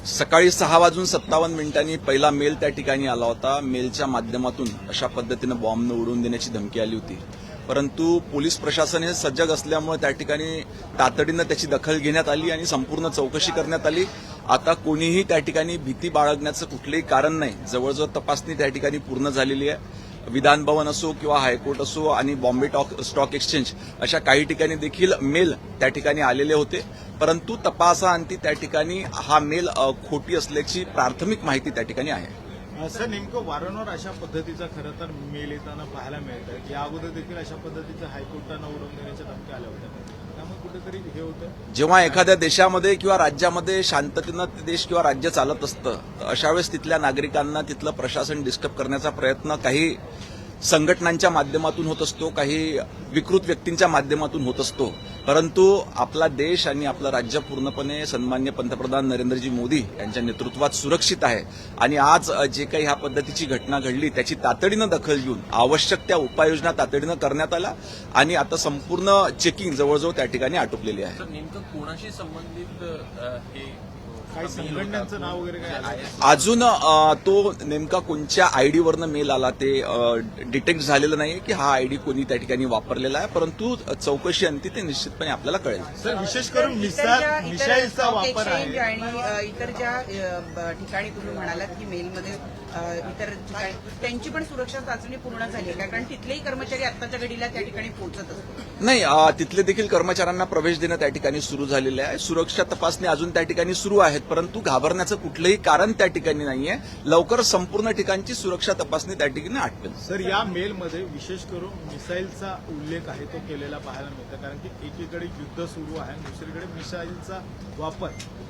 सकाळी 6:57 पहिला मेल त्या ठिकाणी आला होता. मेलच्या माध्यमातून अशा पद्धतीनं बॉम्बनं उडवून देण्याची धमकी आली होती. परंतु पोलीस प्रशासन हे सजग असल्यामुळे त्या ठिकाणी तातडीनं त्याची दखल घेण्यात आली आणि संपूर्ण चौकशी करण्यात आली. आता कोणीही त्या ठिकाणी भीती बाळगण्याचं कुठलंही कारण नाही. जवळजवळ तपासणी त्या ठिकाणी पूर्ण झालेली आहे. विधान भवन असो किंवा हायकोर्ट असो आणि बॉम्बे स्टॉक एक्सचेंज अशा काही ठिकाणी देखील मेल त्या ठिकाणी आलेले होते. परंतु तपासाअंती त्या ठिकाणी हा मेल खोटी असल्याची प्राथमिक माहिती त्या ठिकाणी आहे. सर, नेमकं वारंवार अशा पद्धतीचा खरं तर मेल येताना पाहायला मिळतं. या अगोदर देखील अशा पद्धतीचं हायकोर्टानं उडवून देण्याच्या धमक्या आल्या होत्या. त्यामुळे कुठेतरी हे होतं. जेव्हा एखाद्या देशामध्ये किंवा राज्यामध्ये शांततेनं ते देश किंवा राज्य चालत असतं, तर अशा वेळेस तिथल्या नागरिकांना तिथलं प्रशासन डिस्टर्ब करण्याचा प्रयत्न काही संघटनांच्या माध्यमातून होत असतो, काही विकृत व्यक्तींच्या माध्यमातून होत असतो. परंतु आपला देश आणि आपलं राज्य पूर्णपणे सन्माननीय पंतप्रधान नरेंद्रजी मोदी यांच्या नेतृत्वात सुरक्षित आहे. आणि आज जे काही ह्या पद्धतीची घटना घडली त्याची तातडीनं दखल घेऊन आवश्यक त्या उपाययोजना तातडीनं करण्यात आल्या आणि आता संपूर्ण चेकिंग जवळजवळ त्या ठिकाणी आटोपलेली आहे. नेमकं कोणाशी संबंधित हे काही संघटनांचं नाव वगैरे काय आहे? अजून तो नेमका कोणत्या आयडीवरनं मेल आला ते डिटेक्ट झालेलं नाही की हा आयडी कोणी त्या ठिकाणी वापरलेला आहे. परंतु चौकशी अंती ते निश्चितपणे आपल्याला कळेल. सर, विशेष करून मिसाईलचा वापर आहे आणि इतर ज्या ठिकाणी तुम्ही म्हणालात की मेलमध्ये इतर ठिकाणी त्यांची पण सुरक्षा चाचणी पूर्ण झाली आहे, कारण तिथलेही कर्मचारी आत्ताच्या घडीला त्या ठिकाणी पोहोचत असतात. नाही, तिथले देखील कर्मचाऱ्यांना प्रवेश देणं त्या ठिकाणी सुरू झालेलं आहे. सुरक्षा तपासणी अजून त्या ठिकाणी सुरू आहेत, परंतु घाबरण्याचं कुठलंही कारण त्या ठिकाणी नाहीये. लवकर संपूर्ण ठिकाणची सुरक्षा तपासणी त्या ठिकाणी आटवेल. सर, या मेलमध्ये विशेष करून मिसाईलचा उल्लेख आहे तो केलेला पाहायला मिळतं, कारण की एकीकडे युद्ध सुरू आहे आणि दुसरीकडे मिसाईलचा वापर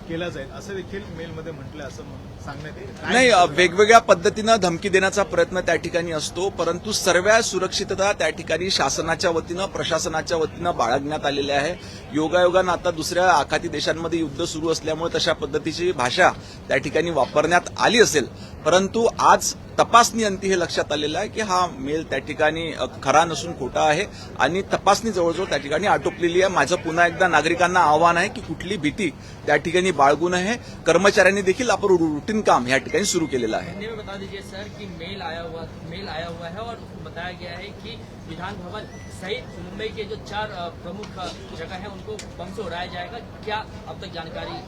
केला जाईल असं देखील मेलमध्ये म्हटलं असं सांगण्यात येईल. नाही, वेगवेगळ्या पद्धतीनं धमकी देण्याचा प्रयत्न त्या ठिकाणी असतो, परंतु सर्व सुरक्षितता त्या ठिकाणी शासनाच्या वतीनं प्रशासनाच्या वतीनं बाळगण्यात आलेली आहे. योगायोगानं आता दुसऱ्या आखाती देशांमध्ये युद्ध सुरू असल्यामुळे तशा पद्धतीची भाषा त्या ठिकाणी वापरण्यात आली असेल. परंतु आज तपासणी अंती हे लक्षात आलेलं आहे की हा मेल त्या ठिकाणी खरा नसून खोटा आहे आणि तपासणी जवळजवळ त्या ठिकाणी आटोपलेली आहे. माझं पुन्हा एकदा नागरिकांना आव्हान आहे की कुठली भीती त्या ठिकाणी बाळगू नये. कर्मचाऱ्यांनी देखील आपण रुटीन काम या ठिकाणी सुरू केलेलं आहे. हिंदी में बता दीजिए सर कि मेल आया हुआ है और बताया गया है कि विधान भवन सहित मुंबई के जो 4 प्रमुख जगह है उनको बम से उड़ाया जाएगा. क्या अब तक जानकारी?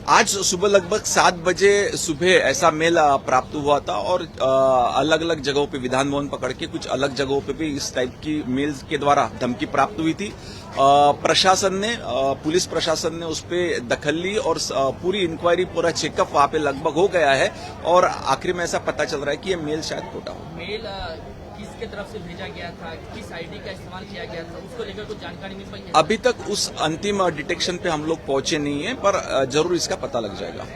आज सुबह लगभग 7 बजे सुबह ऐसा मेल प्राप्त हुआ था और अलग अलग जगहों पे विधान भवन पकड़ के कुछ अलग जगहों पे भी इस टाइप की मेल्स के द्वारा धमकी प्राप्त हुई थी. प्रशासन ने पुलिस प्रशासन ने उस पर दखल ली और पूरी इंक्वायरी पूरा चेकअप वहां पे लगभग हो गया है और आखिर में ऐसा पता चल रहा है कि ये मेल शायद खोटा हो. मेल किसके तरफ से भेजा गया था, किस आईडी का इस्तेमाल किया गया था, उसको लेकर कुछ जानकारी मिल पाई है? अभी तक उस अंतिम डिटेक्शन पे हम लोग पहुंचे नहीं है, पर जरूर इसका पता लग जाएगा.